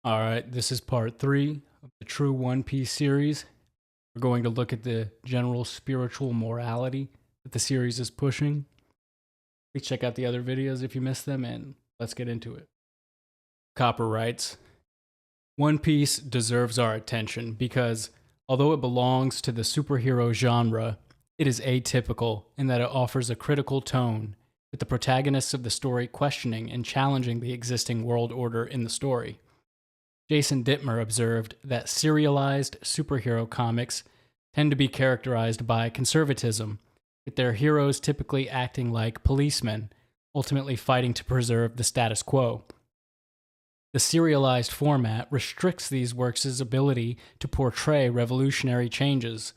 All right, this is part 3 of the True One Piece series. We're going to look at the general spiritual morality that the series is pushing. Please check out the other videos if you missed them, and let's get into it. Copper writes, One Piece deserves our attention because, although it belongs to the superhero genre, it is atypical in that it offers a critical tone, with the protagonists of the story questioning and challenging the existing world order in the story. Jason Dittmer observed that serialized superhero comics tend to be characterized by conservatism, with their heroes typically acting like policemen, ultimately fighting to preserve the status quo. The serialized format restricts these works' ability to portray revolutionary changes,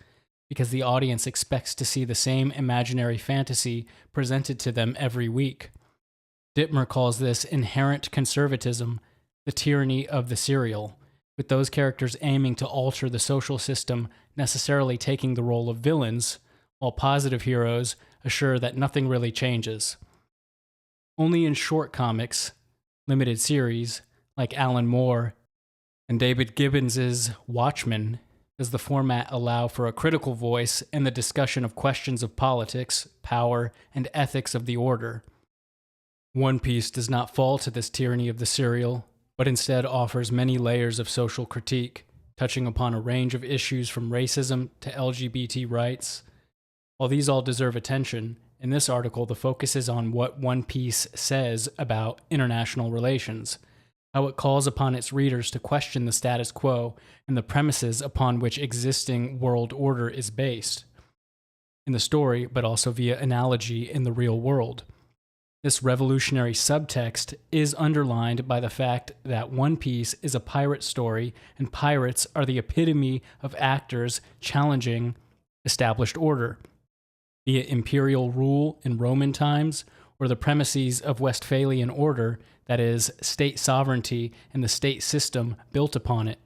because the audience expects to see the same imaginary fantasy presented to them every week. Dittmer calls this inherent conservatism the tyranny of the serial, with those characters aiming to alter the social system necessarily taking the role of villains, while positive heroes assure that nothing really changes. Only in short comics, limited series, like Alan Moore and David Gibbons' Watchmen, does the format allow for a critical voice in the discussion of questions of politics, power, and ethics of the order. One Piece does not fall to this tyranny of the serial, but instead offers many layers of social critique, touching upon a range of issues from racism to LGBT rights. While these all deserve attention, in this article the focus is on what One Piece says about international relations, how it calls upon its readers to question the status quo and the premises upon which existing world order is based. In the story, but also via analogy in the real world. This revolutionary subtext is underlined by the fact that One Piece is a pirate story, and pirates are the epitome of actors challenging established order, be it imperial rule in Roman times or the premises of Westphalian order, that is, state sovereignty and the state system built upon it.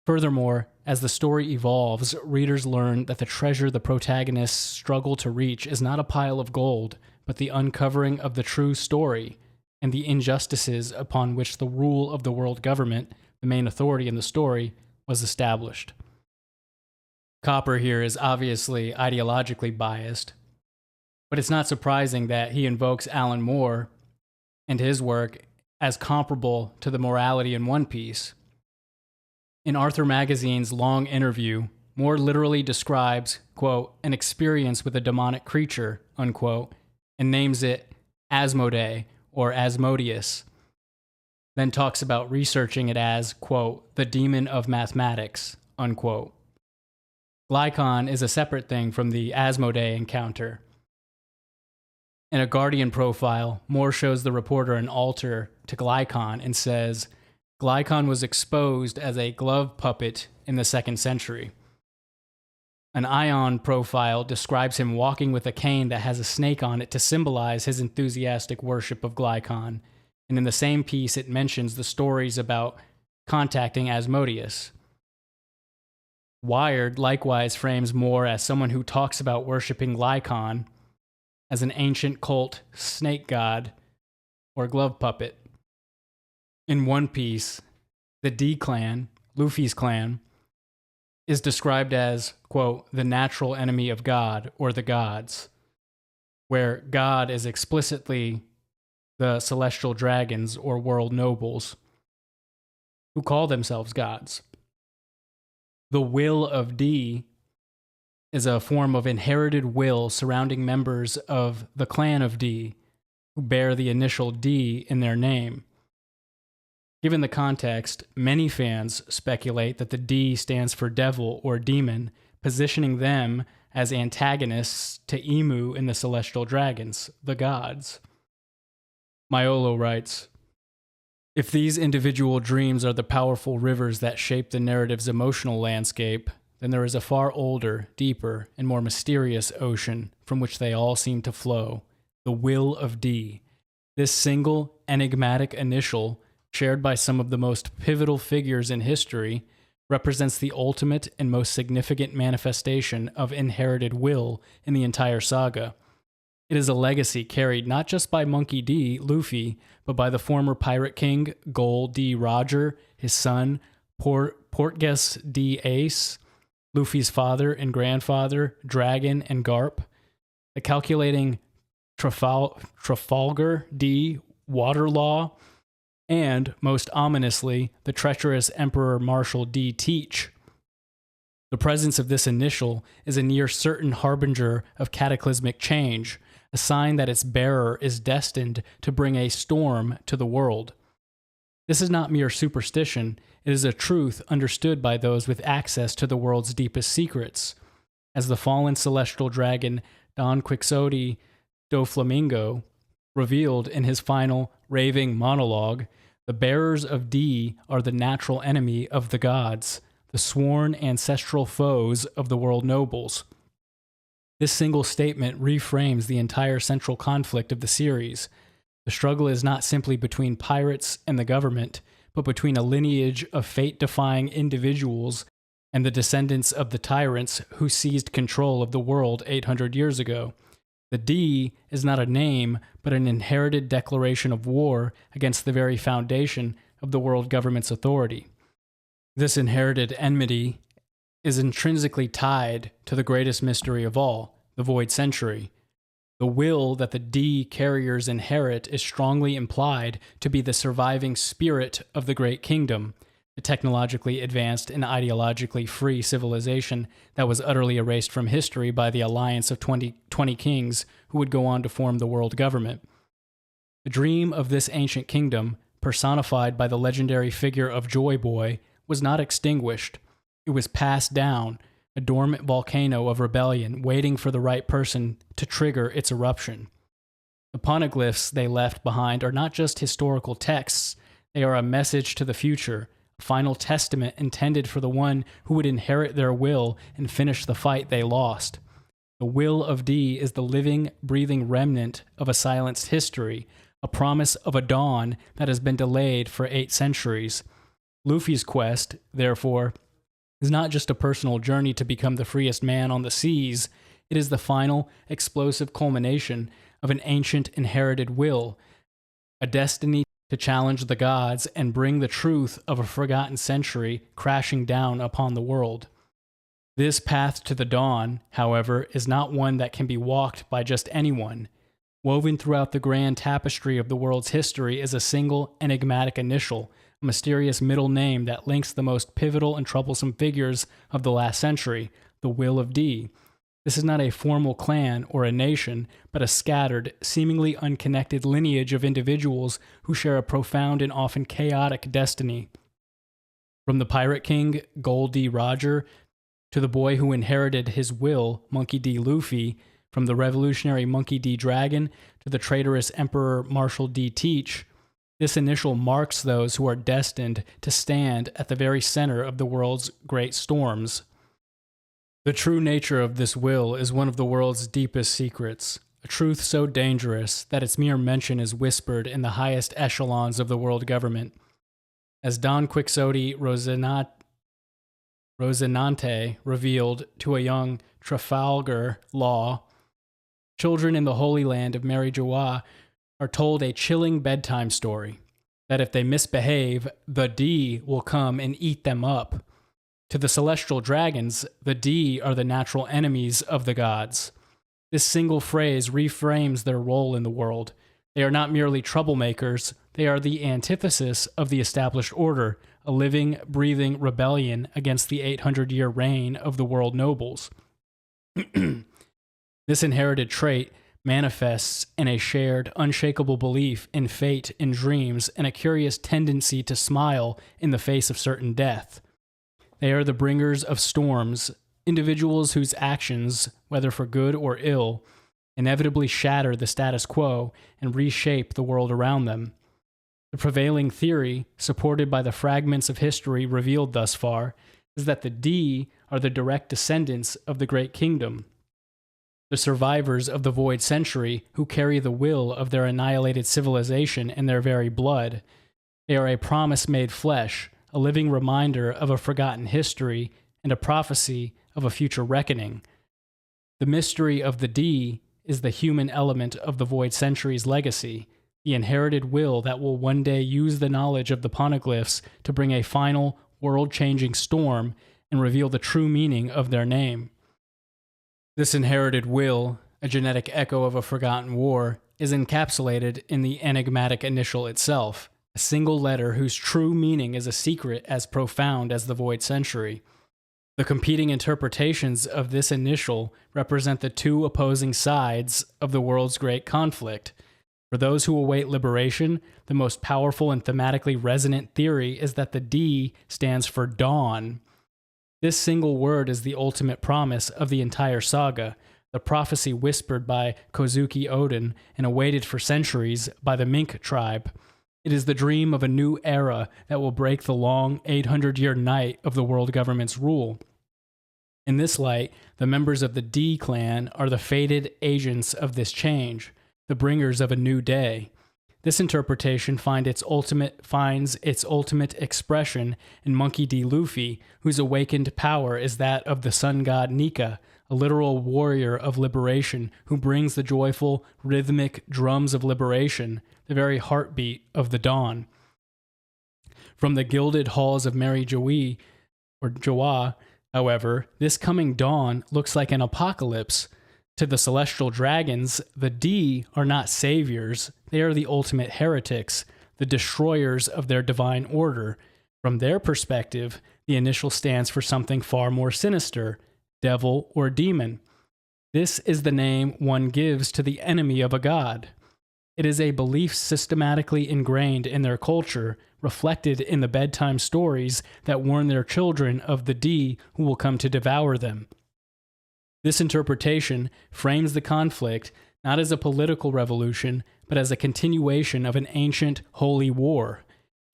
Furthermore, as the story evolves, readers learn that the treasure the protagonists struggle to reach is not a pile of gold, but the uncovering of the true story and the injustices upon which the rule of the world government, the main authority in the story, was established. Copper here is obviously ideologically biased, but it's not surprising that he invokes Alan Moore and his work as comparable to the morality in One Piece. In Arthur Magazine's long interview, Moore literally describes, quote, an experience with a demonic creature, unquote, and names it Asmodee or Asmodeus, then talks about researching it as, quote, the demon of mathematics, unquote. Glykon is a separate thing from the Asmodee encounter. In a Guardian profile, Moore shows the reporter an altar to Glykon and says, Glykon was exposed as a glove puppet in the 2nd century. An Ion profile describes him walking with a cane that has a snake on it to symbolize his enthusiastic worship of Glykon, and in the same piece it mentions the stories about contacting Asmodeus. Wired likewise frames Moore as someone who talks about worshiping Glykon as an ancient cult snake god or glove puppet. In One Piece, the D-Clan, Luffy's clan, is described as, quote, the natural enemy of God or the gods, where God is explicitly the celestial dragons or world nobles who call themselves gods. The will of D is a form of inherited will surrounding members of the clan of D who bear the initial D in their name. Given the context, many fans speculate that the D stands for devil or demon, positioning them as antagonists to Emu and the celestial dragons, the gods. Maiolo writes, if these individual dreams are the powerful rivers that shape the narrative's emotional landscape, then there is a far older, deeper, and more mysterious ocean from which they all seem to flow, the will of D. This single, enigmatic initial, shared by some of the most pivotal figures in history, represents the ultimate and most significant manifestation of inherited will in the entire saga. It is a legacy carried not just by Monkey D. Luffy, but by the former Pirate King Gol D. Roger, his son Portgas D. Ace, Luffy's father and grandfather Dragon and Garp, the calculating Trafalgar D. Waterlaw, and, most ominously, the treacherous Emperor Marshal D. Teach. The presence of this initial is a near certain harbinger of cataclysmic change, a sign that its bearer is destined to bring a storm to the world. This is not mere superstition, it is a truth understood by those with access to the world's deepest secrets. As the fallen celestial dragon Don Quixote do Flamingo revealed in his final raving monologue, the bearers of D are the natural enemy of the gods, the sworn ancestral foes of the world nobles. This single statement reframes the entire central conflict of the series. The struggle is not simply between pirates and the government, but between a lineage of fate-defying individuals and the descendants of the tyrants who seized control of the world 800 years ago. The D is not a name, but an inherited declaration of war against the very foundation of the world government's authority. This inherited enmity is intrinsically tied to the greatest mystery of all, the Void Century. The will that the D carriers inherit is strongly implied to be the surviving spirit of the Great Kingdom, a technologically advanced and ideologically free civilization that was utterly erased from history by the alliance of 20 kings who would go on to form the world government. The dream of this ancient kingdom, personified by the legendary figure of Joy Boy, was not extinguished. It was passed down, a dormant volcano of rebellion waiting for the right person to trigger its eruption. The poneglyphs they left behind are not just historical texts, they are a message to the future, a final testament intended for the one who would inherit their will and finish the fight they lost. The will of D is the living, breathing remnant of a silenced history, a promise of a dawn that has been delayed for 8 centuries. Luffy's quest, therefore, is not just a personal journey to become the freest man on the seas, it is the final, explosive culmination of an ancient inherited will, a destiny to challenge the gods and bring the truth of a forgotten century crashing down upon the world. This path to the dawn, however, is not one that can be walked by just anyone. Woven throughout the grand tapestry of the world's history is a single, enigmatic initial, a mysterious middle name that links the most pivotal and troublesome figures of the last century, the Will of D. This is not a formal clan or a nation, but a scattered, seemingly unconnected lineage of individuals who share a profound and often chaotic destiny. From the Pirate King, Gol D. Roger, to the boy who inherited his will, Monkey D. Luffy, from the revolutionary Monkey D. Dragon to the traitorous Emperor Marshal D. Teach, this initial marks those who are destined to stand at the very center of the world's great storms. The true nature of this will is one of the world's deepest secrets, a truth so dangerous that its mere mention is whispered in the highest echelons of the world government. As Don Quixote Rocinante revealed to a young Trafalgar Law, children in the Holy Land of Mary Joie are told a chilling bedtime story, that if they misbehave, the D will come and eat them up. To the celestial dragons, the D are the natural enemies of the gods. This single phrase reframes their role in the world. They are not merely troublemakers, they are the antithesis of the established order, a living, breathing rebellion against the 800-year reign of the world nobles. This inherited trait manifests in a shared, unshakable belief in fate in dreams and a curious tendency to smile in the face of certain death. They are the bringers of storms, individuals whose actions, whether for good or ill, inevitably shatter the status quo and reshape the world around them. The prevailing theory, supported by the fragments of history revealed thus far, is that the D are the direct descendants of the Great Kingdom, the survivors of the Void Century who carry the will of their annihilated civilization in their very blood. They are a promise made flesh, a living reminder of a forgotten history, and a prophecy of a future reckoning. The mystery of the D is the human element of the Void Century's legacy, the inherited will that will one day use the knowledge of the poneglyphs to bring a final, world-changing storm and reveal the true meaning of their name. This inherited will, a genetic echo of a forgotten war, is encapsulated in the enigmatic initial itself, a single letter whose true meaning is a secret as profound as the Void Century. The competing interpretations of this initial represent the two opposing sides of the world's great conflict. For those who await liberation, the most powerful and thematically resonant theory is that the D stands for dawn. This single word is the ultimate promise of the entire saga, the prophecy whispered by Kozuki Oden and awaited for centuries by the Mink tribe. It is the dream of a new era that will break the long 800-year night of the world government's rule. In this light, the members of the D clan are the fated agents of this change, the bringers of a new day. This interpretation finds its ultimate expression in Monkey D. Luffy, whose awakened power is that of the sun god Nika, a literal warrior of liberation who brings the joyful, rhythmic drums of liberation, the very heartbeat of the dawn. From the gilded halls of Mary Joie, or Joa, however, this coming dawn looks like an apocalypse. To the celestial dragons, the D are not saviors. They are the ultimate heretics, the destroyers of their divine order. From their perspective, the initial stands for something far more sinister, devil or demon. This is the name one gives to the enemy of a god. It is a belief systematically ingrained in their culture, reflected in the bedtime stories that warn their children of the D who will come to devour them. This interpretation frames the conflict not as a political revolution, but as a continuation of an ancient holy war.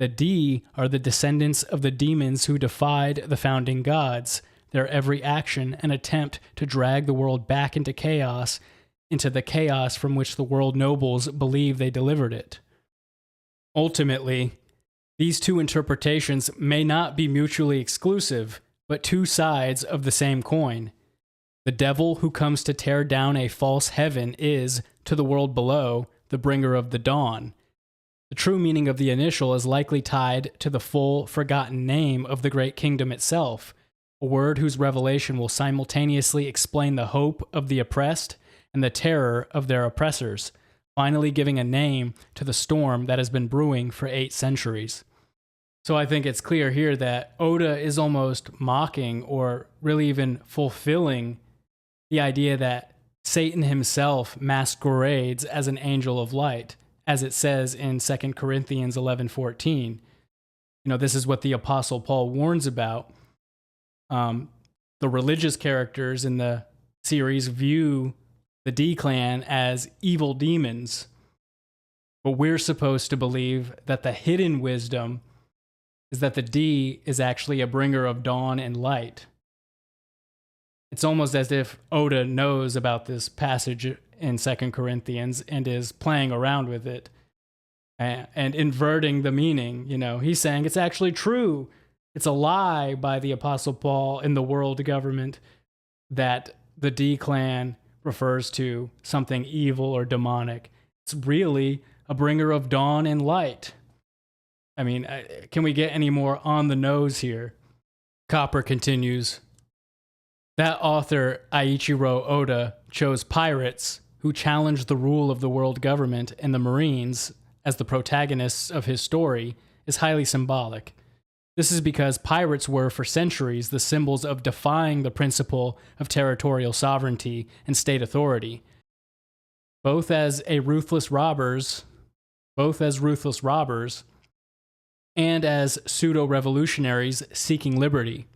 The D are the descendants of the demons who defied the founding gods, their every action an attempt to drag the world back into the chaos from which the world nobles believe they delivered it. Ultimately, these two interpretations may not be mutually exclusive, but two sides of the same coin. The devil who comes to tear down a false heaven is, to the world below, the bringer of the dawn. The true meaning of the initial is likely tied to the full, forgotten name of the great kingdom itself, a word whose revelation will simultaneously explain the hope of the oppressed and the terror of their oppressors, finally giving a name to the storm that has been brewing for 8 centuries. So I think it's clear here that Oda is almost mocking or really even fulfilling the idea that Satan himself masquerades as an angel of light, as it says in 2 Corinthians 11:14. This is what the Apostle Paul warns about. The religious characters in the series view the D-Clan as evil demons, but we're supposed to believe that the hidden wisdom is that the D is actually a bringer of dawn and light. It's almost as if Oda knows about this passage in 2 Corinthians and is playing around with it and inverting the meaning. He's saying it's actually true. It's a lie by the Apostle Paul in the world government that the D-Clan refers to something evil or demonic. It's really a bringer of dawn and light. I mean, can we get any more on the nose here? Copper continues. That author, Aiichiro Oda, chose pirates who challenged the rule of the world government and the Marines as the protagonists of his story is highly symbolic. This is because pirates were, for centuries, the symbols of defying the principle of territorial sovereignty and state authority, both as ruthless robbers and as pseudo-revolutionaries seeking liberty.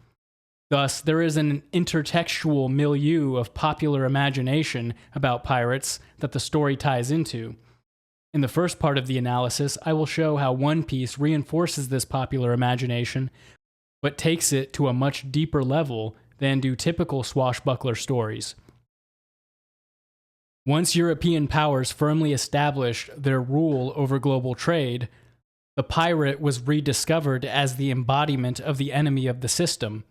Thus, there is an intertextual milieu of popular imagination about pirates that the story ties into. In the first part of the analysis, I will show how One Piece reinforces this popular imagination, but takes it to a much deeper level than do typical swashbuckler stories. Once European powers firmly established their rule over global trade, the pirate was rediscovered as the embodiment of the enemy of the system,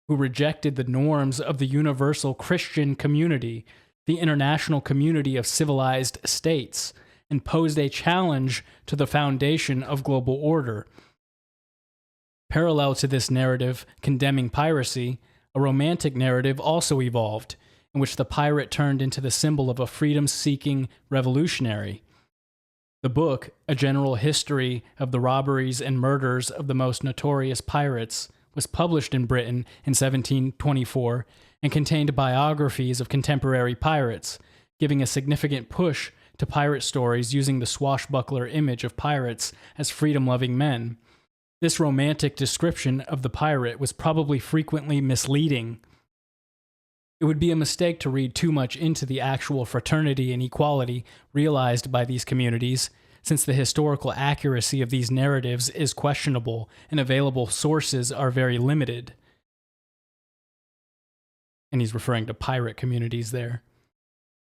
who rejected the norms of the universal Christian community, the international community of civilized states and posed a challenge to the foundation of global order. Parallel to this narrative condemning piracy, a romantic narrative also evolved, in which the pirate turned into the symbol of a freedom-seeking revolutionary. The book, A General History of the Robberies and Murders of the Most Notorious Pirates, was published in Britain in 1724 and contained biographies of contemporary pirates, giving a significant push to pirate stories using the swashbuckler image of pirates as freedom-loving men. This romantic description of the pirate was probably frequently misleading. It would be a mistake to read too much into the actual fraternity and equality realized by these communities, since the historical accuracy of these narratives is questionable and available sources are very limited. And he's referring to pirate communities there.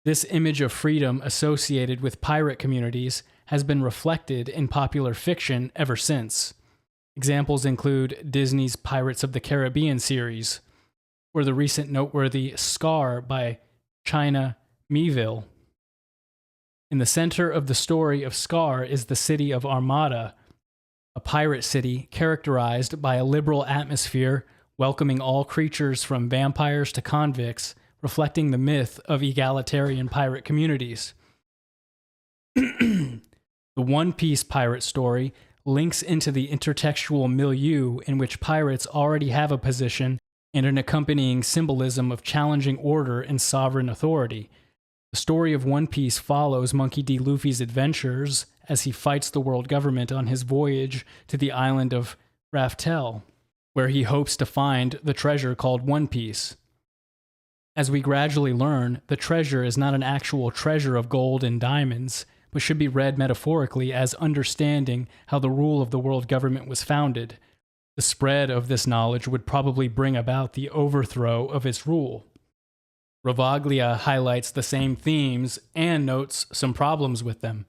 This image of freedom associated with pirate communities has been reflected in popular fiction ever since. Examples include Disney's Pirates of the Caribbean series, or the recent noteworthy Scar by China Miéville. In the center of the story of Scar is the city of Armada, a pirate city characterized by a liberal atmosphere welcoming all creatures from vampires to convicts, reflecting the myth of egalitarian pirate communities. The One Piece pirate story links into the intertextual milieu in which pirates already have a position and an accompanying symbolism of challenging order and sovereign authority. The story of One Piece follows Monkey D. Luffy's adventures as he fights the world government on his voyage to the island of Raftel, where he hopes to find the treasure called One Piece. As we gradually learn, the treasure is not an actual treasure of gold and diamonds, but should be read metaphorically as understanding how the rule of the world government was founded. The spread of this knowledge would probably bring about the overthrow of its rule. Ravaglia highlights the same themes and notes some problems with them.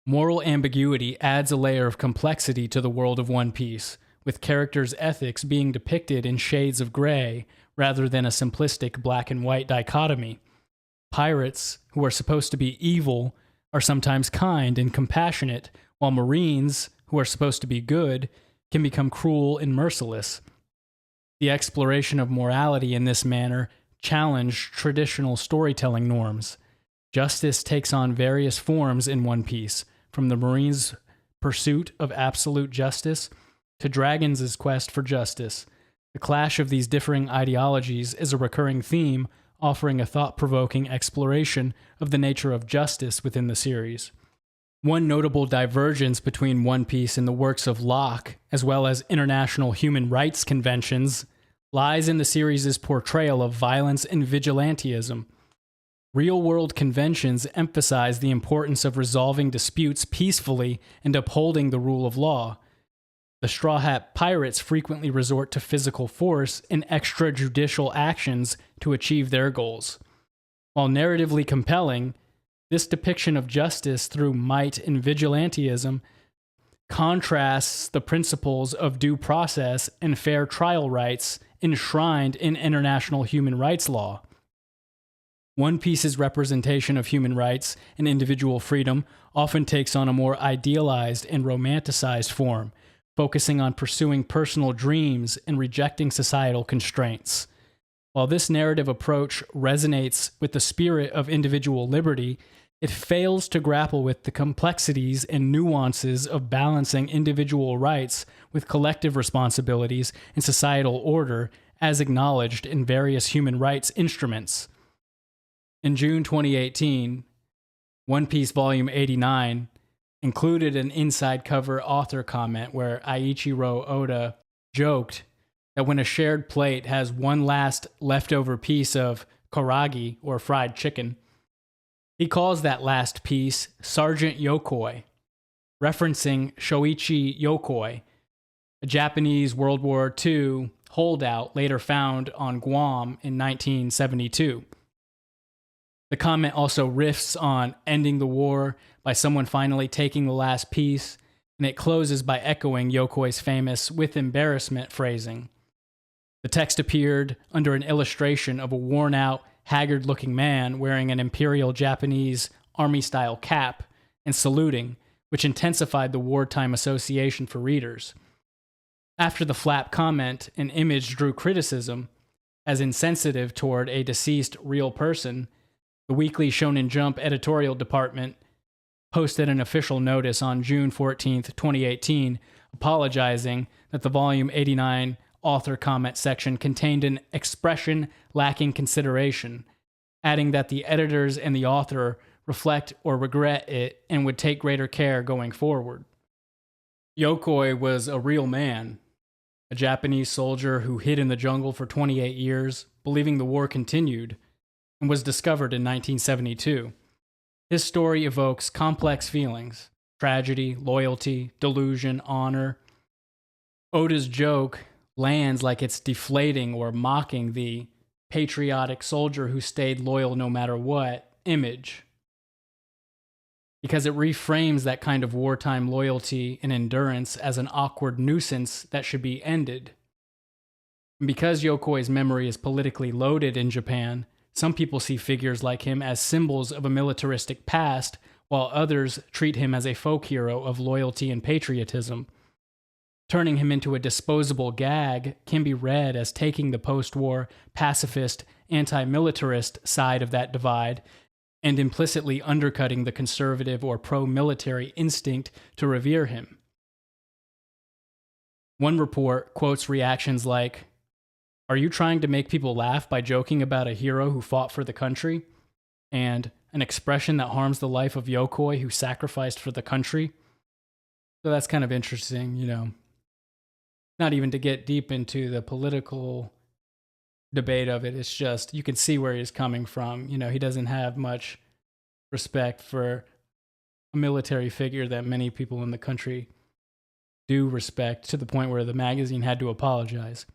Moral ambiguity adds a layer of complexity to the world of One Piece, with characters' ethics being depicted in shades of gray rather than a simplistic black and white dichotomy. Pirates, who are supposed to be evil, are sometimes kind and compassionate, while Marines, who are supposed to be good, can become cruel and merciless. The exploration of morality in this manner challenged traditional storytelling norms. Justice takes on various forms in One Piece, from the Marines' pursuit of absolute justice to Dragons' quest for justice. The clash of these differing ideologies is a recurring theme, offering a thought-provoking exploration of the nature of justice within the series. One notable divergence between One Piece and the works of Locke, as well as international human rights conventions, lies in the series' portrayal of violence and vigilantism. Real-world conventions emphasize the importance of resolving disputes peacefully and upholding the rule of law. The Straw Hat Pirates frequently resort to physical force and extrajudicial actions to achieve their goals. While narratively compelling, this depiction of justice through might and vigilantism contrasts the principles of due process and fair trial rights enshrined in international human rights law. One Piece's representation of human rights and individual freedom often takes on a more idealized and romanticized form, focusing on pursuing personal dreams and rejecting societal constraints. While this narrative approach resonates with the spirit of individual liberty, it fails to grapple with the complexities and nuances of balancing individual rights with collective responsibilities and societal order as acknowledged in various human rights instruments. In June 2018, One Piece Volume 89 included an inside cover author comment where Eiichiro Oda joked that when a shared plate has one last leftover piece of karaage, or fried chicken, he calls that last piece Sergeant Yokoi, referencing Shoichi Yokoi, a Japanese World War II holdout later found on Guam in 1972. The comment also riffs on ending the war by someone finally taking the last piece, and it closes by echoing Yokoi's famous "with embarrassment" phrasing. The text appeared under an illustration of a worn-out, haggard-looking man wearing an imperial Japanese army-style cap and saluting, which intensified the wartime association for readers. After the flap comment, an image drew criticism as insensitive toward a deceased real person. The Weekly Shonen Jump editorial department posted an official notice on June 14th, 2018, apologizing that the Volume 89 author comment section contained an expression lacking consideration, adding that the editors and the author reflect or regret it and would take greater care going forward. Yokoi was a real man, a Japanese soldier who hid in the jungle for 28 years, believing the war continued, and was discovered in 1972. His story evokes complex feelings: tragedy, loyalty, delusion, honor. Oda's joke lands like it's deflating or mocking the patriotic soldier who stayed loyal no matter what image, because it reframes that kind of wartime loyalty and endurance as an awkward nuisance that should be ended. And because Yokoi's memory is politically loaded in Japan, some people see figures like him as symbols of a militaristic past, while others treat him as a folk hero of loyalty and patriotism. Turning him into a disposable gag can be read as taking the post-war pacifist, anti-militarist side of that divide and implicitly undercutting the conservative or pro-military instinct to revere him. One report quotes reactions like, "Are you trying to make people laugh by joking about a hero who fought for the country?" And "an expression that harms the life of Yokoi who sacrificed for the country." So that's kind of interesting, you know. Not even to get deep into the political debate of it, it's just, you can see where he's coming from. You know, he doesn't have much respect for a military figure that many people in the country do respect, to the point where the magazine had to apologize.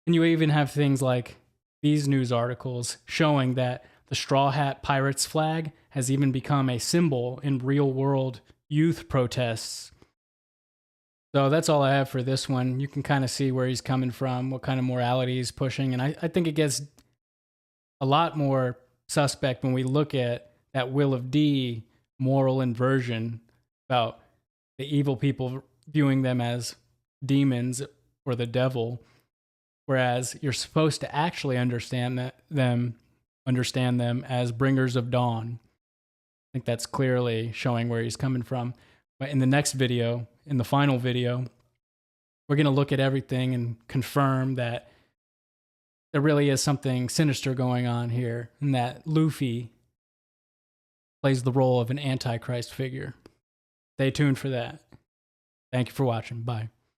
And you even have things like these news articles showing that the Straw Hat Pirates flag has even become a symbol in real-world youth protests. So that's all I have for this one. You can kind of see where he's coming from, what kind of morality he's pushing. And I think it gets a lot more suspect when we look at that Will of D moral inversion about the evil people viewing them as demons or the devil, whereas you're supposed to actually understand them as bringers of dawn. I think that's clearly showing where he's coming from. But in the next video, in the final video, we're going to look at everything and confirm that there really is something sinister going on here, and that Luffy plays the role of an Antichrist figure. Stay tuned for that. Thank you for watching. Bye.